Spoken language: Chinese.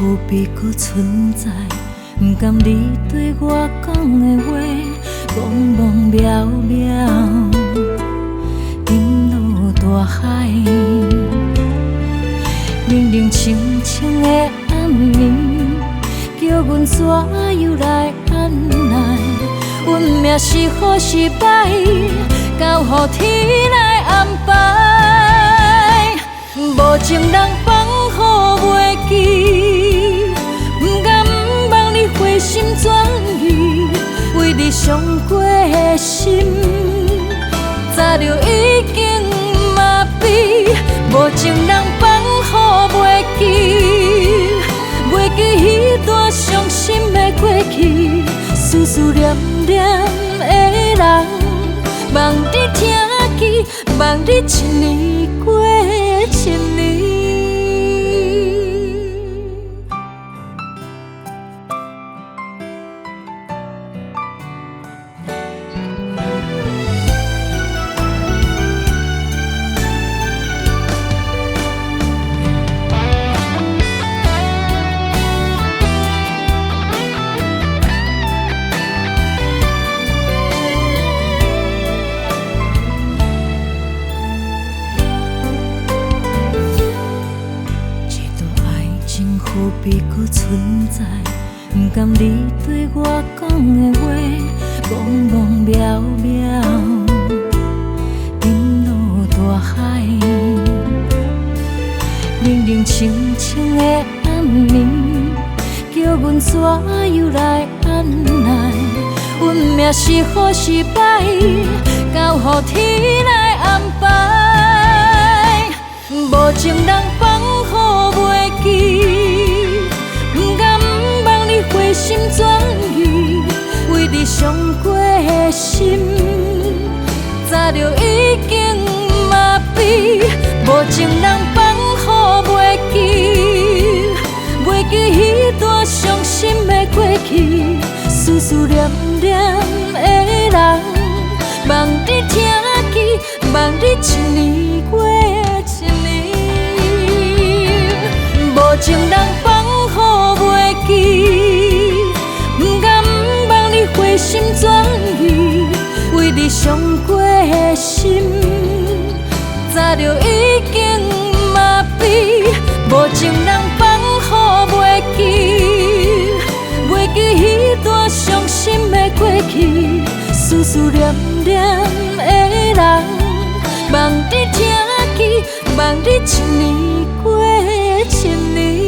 何必搁存在？不甘你对我讲的话，茫茫渺渺，沉落大海。冷冷清清的暗暝，叫阮怎又来按捺？运命是好是歹，交予天来安排。无情人放予袂记，不甘望你回心转意，为你伤过的心，早就已经麻痹。无情人放予袂记，袂记迄段伤心的过去，思思念念的人，望你听见，望你一年过一年。何必搁存在？不甘你对我讲的话，茫茫渺渺，沉落大海。冷冷清清的暗暝，叫阮怎又来按捺？运命是好是歹，交予天来安排。无情人放予袂记，不甘望你回心转意，为你伤过的心，早就已经麻痹。无情人放予袂记，袂记迄段伤心的过去，思思念念的人，望你听见，望你一年过一年。无情人放予袂记，不甘望你回心转意，为你伤过的心，早就已经麻痹。无情人放予袂记，袂记迄段伤心的过去，思思念念的人，望你听见，望你一年过一年。